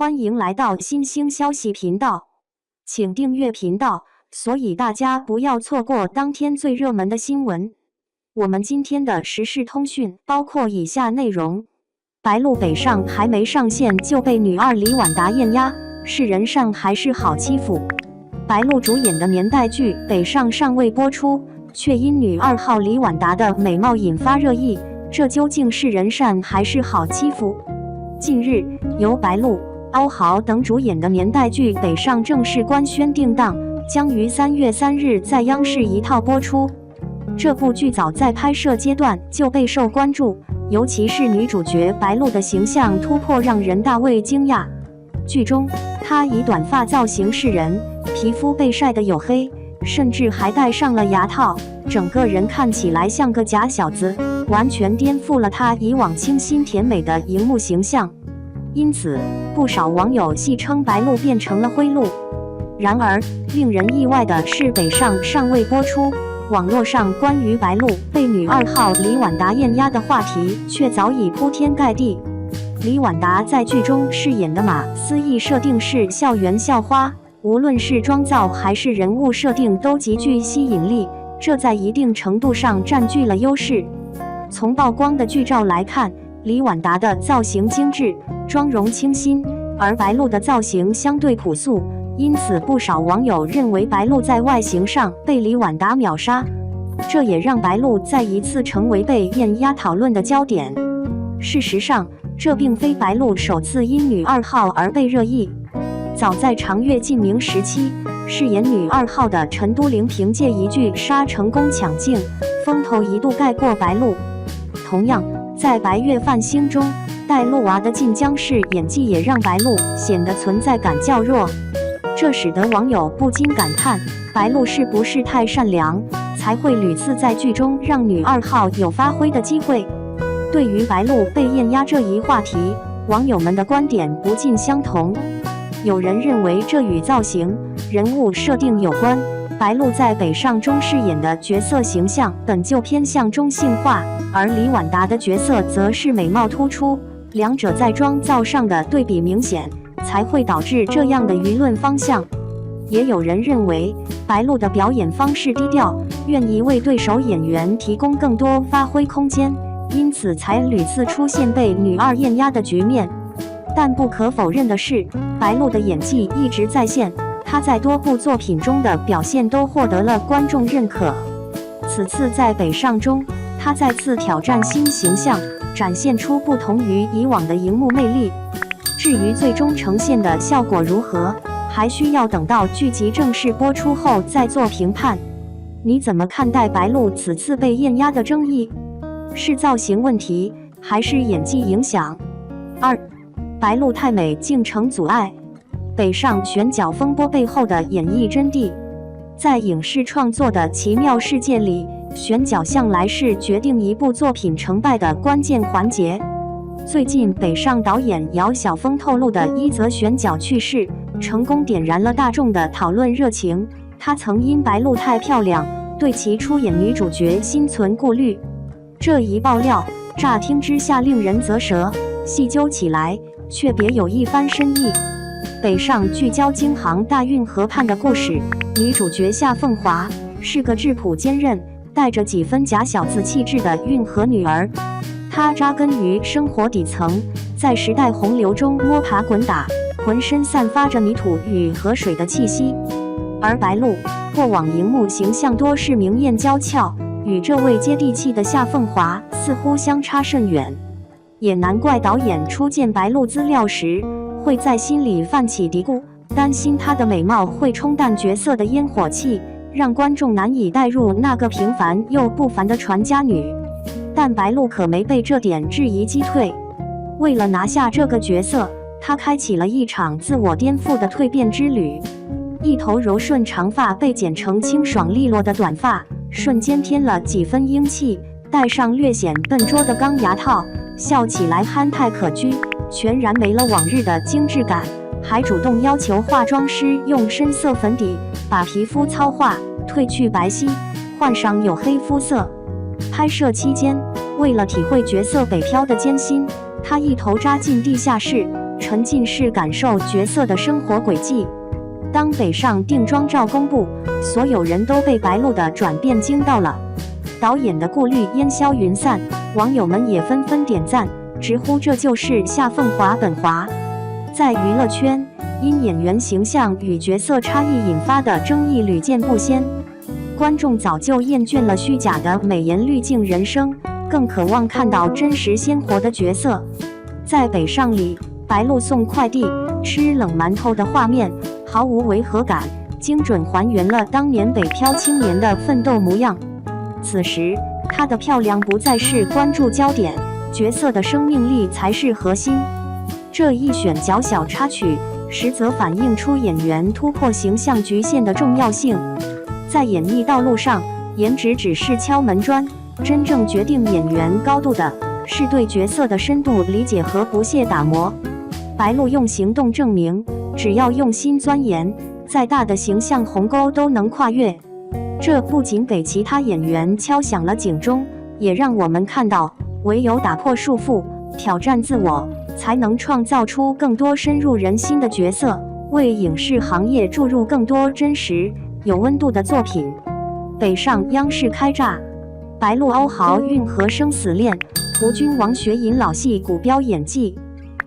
欢迎来到新兴消息频道，请订阅频道，所以大家不要错过当天最热门的新闻。我们今天的时事通讯包括以下内容：白鹿北上还没上线就被女二李婉达艳压，是人上还是好欺负？白鹿主演的年代剧《北上》尚未播出，却因女二号李婉达的美貌引发热议，这究竟是人善还是好欺负？近日，由白鹿、欧豪等主演的年代剧《北上》正式官宣定档，将于3月3日在央视一套播出。这部剧早在拍摄阶段就备受关注，尤其是女主角白鹿的形象突破让人大为惊讶。剧中，她以短发造型示人，皮肤被晒得黝黑，甚至还戴上了牙套，整个人看起来像个假小子，完全颠覆了她以往清新甜美的荧幕形象。因此，不少网友戏称白鹿变成了灰鹿。然而，令人意外的是，《北上》尚未播出，网络上关于白鹿被女二号李婉达艳压的话题却早已铺天盖地。李婉达在剧中饰演的马思义设定是校园校花，无论是妆造还是人物设定都极具吸引力，这在一定程度上占据了优势。从曝光的剧照来看，李婉达的造型精致，妆容清新，而白鹿的造型相对朴素，因此不少网友认为白鹿在外形上被李婉达秒杀，这也让白鹿再一次成为被艳压讨论的焦点。事实上，这并非白鹿首次因女二号而被热议。早在长月烬明时期，饰演女二号的陈都灵凭借一句杀成功抢镜，风头一度盖过白鹿。同样，在白月泛星中，带鹿娃的晋江氏演技也让白鹿显得存在感较弱，这使得网友不禁感叹，白鹿是不是太善良，才会屡次在剧中让女二号有发挥的机会？对于白鹿被艳压这一话题，网友们的观点不尽相同。有人认为这与造型、人物设定有关，白鹿在《北上》中饰演的角色形象本就偏向中性化，而李婉达的角色则是美貌突出，两者在妆造上的对比明显，才会导致这样的舆论方向。也有人认为，白鹿的表演方式低调，愿意为对手演员提供更多发挥空间，因此才屡次出现被女二艳压的局面。但不可否认的是，白鹿的演技一直在线，她在多部作品中的表现都获得了观众认可。此次在《北上》中，她再次挑战新形象，展现出不同于以往的荧幕魅力。至于最终呈现的效果如何，还需要等到剧集正式播出后再做评判。你怎么看待白鹿此次被艳压的争议？是造型问题，还是演技影响？2. 白鹿太美竟成阻碍。北上选角风波背后的演绎真谛。在影视创作的奇妙世界里，选角向来是决定一部作品成败的关键环节。最近，北上导演姚晓峰透露的一则选角趣事，成功点燃了大众的讨论热情。他曾因白鹿太漂亮，对其出演女主角心存顾虑。这一爆料，乍听之下令人啧舌，细究起来，却别有一番深意。北上聚焦京杭大运河畔的故事，女主角夏凤华是个质朴坚韧，带着几分假小子气质的运河女儿。她扎根于生活底层，在时代洪流中摸爬滚打，浑身散发着泥土与河水的气息。而白鹿过往荧幕形象多是明艳娇俏，与这位接地气的夏凤华似乎相差甚远。也难怪导演初见白鹿资料时，会在心里泛起嘀咕，担心她的美貌会冲淡角色的烟火气，让观众难以带入那个平凡又不凡的传家女。但白鹿可没被这点质疑击退。为了拿下这个角色，她开启了一场自我颠覆的蜕变之旅。一头柔顺长发被剪成清爽利落的短发，瞬间添了几分英气，戴上略显笨拙的钢牙套，笑起来憨态可掬，全然没了往日的精致感，还主动要求化妆师用深色粉底把皮肤糙化，褪去白皙，换上黝黑肤色。拍摄期间，为了体会角色北漂的艰辛，他一头扎进地下室，沉浸式感受角色的生活轨迹。当北上定妆照公布，所有人都被白鹿的转变惊到了。导演的顾虑烟消云散，网友们也纷纷点赞，直呼这就是夏凤华本华。在娱乐圈，因演员形象与角色差异引发的争议屡见不鲜，观众早就厌倦了虚假的美颜滤镜人生，更渴望看到真实鲜活的角色。在北上里，白鹿送快递、吃冷馒头的画面毫无违和感，精准还原了当年北漂青年的奋斗模样。此时，她的漂亮不再是关注焦点，角色的生命力才是核心。这一选角小插曲，实则反映出演员突破形象局限的重要性。在演艺道路上，颜值只是敲门砖，真正决定演员高度的是对角色的深度理解和不懈打磨。白鹿用行动证明，只要用心钻研，再大的形象鸿沟都能跨越。这不仅给其他演员敲响了警钟，也让我们看到，唯有打破束缚，挑战自我，才能创造出更多深入人心的角色，为影视行业注入更多真实、有温度的作品。北上央视开炸，白鹿欧豪运河生死恋，胡军王学银老戏骨飙演技。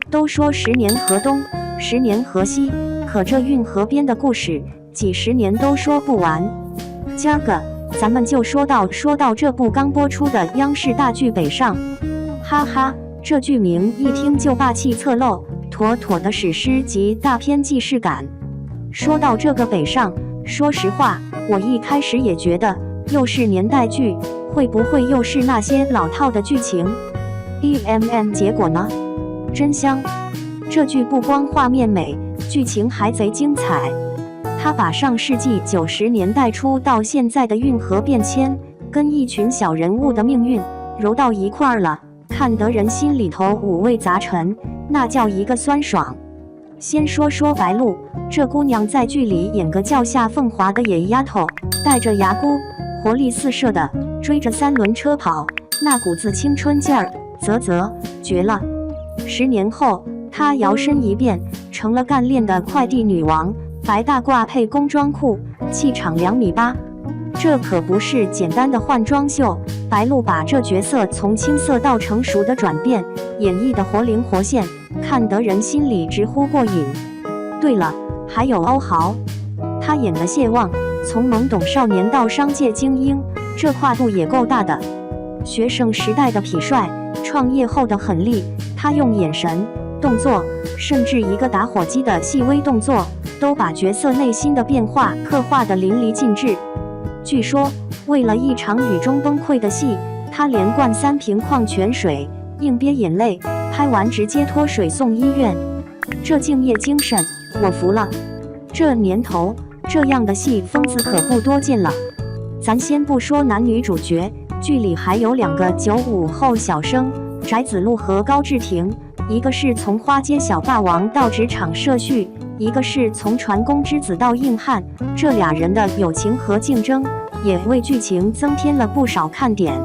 都说10年河东，10年河西，可这运河边的故事，几十年都说不完。今儿个，咱们就说到这部刚播出的央视大剧《北上》，哈哈，这剧名一听就霸气侧漏，妥妥的史诗级大片既视感。说到这个《北上》，说实话，我一开始也觉得又是年代剧，会不会又是那些老套的剧情？结果呢？真香！这剧不光画面美，剧情还贼精彩。它把上世纪90年代初到现在的运河变迁，跟一群小人物的命运揉到一块儿了，看得人心里头五味杂陈，那叫一个酸爽。先说说白鹿，这姑娘在剧里演个叫夏凤华的野丫头，带着牙箍，活力四射的追着3轮车跑，那股子青春劲儿，绝了。10年后，她摇身一变，成了干练的快递女王，白大褂配工装裤，气场2.8米。这可不是简单的换装秀，白鹿把这角色从青涩到成熟的转变演绎得活灵活现，看得人心里直呼过瘾。对了，还有欧豪，他演的谢望，从懵懂少年到商界精英，这跨度也够大的。学生时代的痞帅，创业后的狠厉，他用眼神、动作，甚至一个打火机的细微动作，都把角色内心的变化刻画得淋漓尽致。据说，为了一场雨中崩溃的戏，他连灌3瓶矿泉水，硬憋眼泪，拍完直接脱水送医院。这敬业精神，我服了。这年头，这样的戏疯子可不多见了。咱先不说男女主角，剧里还有2个95后小生，翟子路和高志廷，一个是从花街小霸王到职场社畜，一个是从船工之子到硬汉。这俩人的友情和竞争，也为剧情增添了不少看点。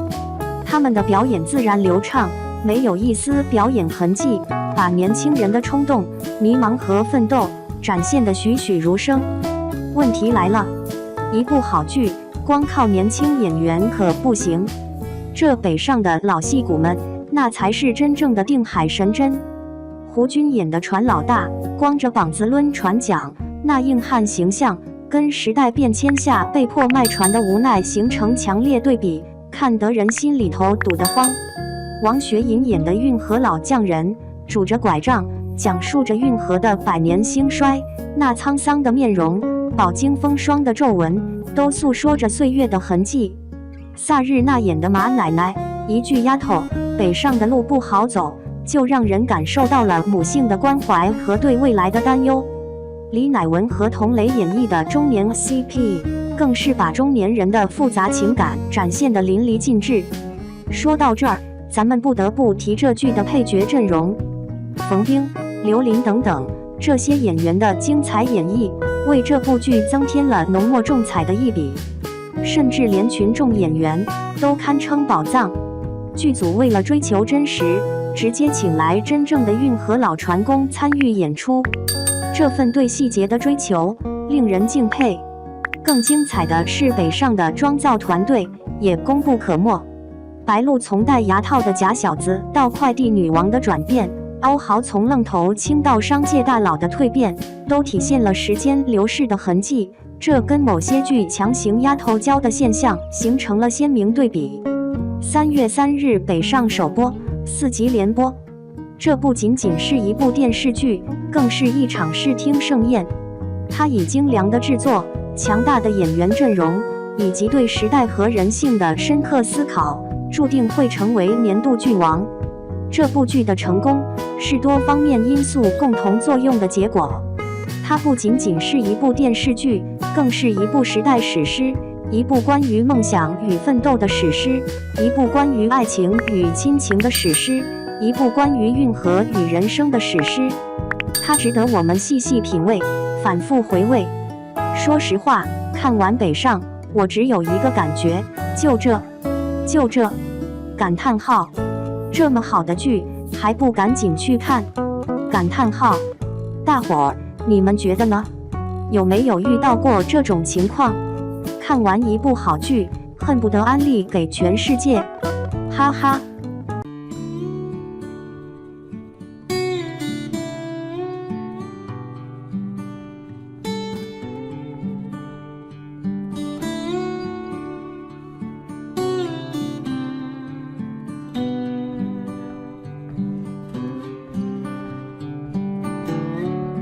他们的表演自然流畅，没有一丝表演痕迹，把年轻人的冲动、迷茫和奋斗展现得栩栩如生。问题来了，一部好剧光靠年轻演员可不行，这北上的老戏骨们，那才是真正的定海神针。胡军演的船老大，光着膀子抡船桨，那硬汉形象跟时代变迁下被迫卖船的无奈形成强烈对比，看得人心里头堵得慌。王学银演的运河老匠人，拄着拐杖，讲述着运河的百年兴衰，那沧桑的面容，饱经风霜的皱纹，都诉说着岁月的痕迹。萨日娜演的马奶奶，一句丫头，北上的路不好走，就让人感受到了母性的关怀和对未来的担忧。李乃文和童蕾演绎的中年 CP， 更是把中年人的复杂情感展现得淋漓尽致。说到这儿，咱们不得不提这剧的配角阵容，冯冰、刘琳等等这些演员的精彩演绎，为这部剧增添了浓墨重彩的一笔，甚至连群众演员都堪称宝藏。剧组为了追求真实，直接请来真正的运河老船工参与演出。这份对细节的追求令人敬佩。更精彩的是，北上的妆造团队也功不可没。白鹿从戴牙套的假小子到快递女王的转变，欧豪从愣头青到商界大佬的蜕变，都体现了时间流逝的痕迹。这跟某些剧强行压头胶的现象形成了鲜明对比。3月3日北上首播，4集连播。这不仅仅是一部电视剧，更是一场视听盛宴。它以精良的制作、强大的演员阵容以及对时代和人性的深刻思考，注定会成为年度剧王。这部剧的成功是多方面因素共同作用的结果。它不仅仅是一部电视剧，更是一部时代史诗，一部关于梦想与奋斗的史诗，一部关于爱情与亲情的史诗，一部关于运河与人生的史诗。它值得我们细细品味，反复回味。说实话，看完北上，我只有一个感觉，就这，感叹号！这么好的剧，还不赶紧去看？感叹号！大伙儿，你们觉得呢？有没有遇到过这种情况？看完一部好剧，恨不得安利给全世界？哈哈。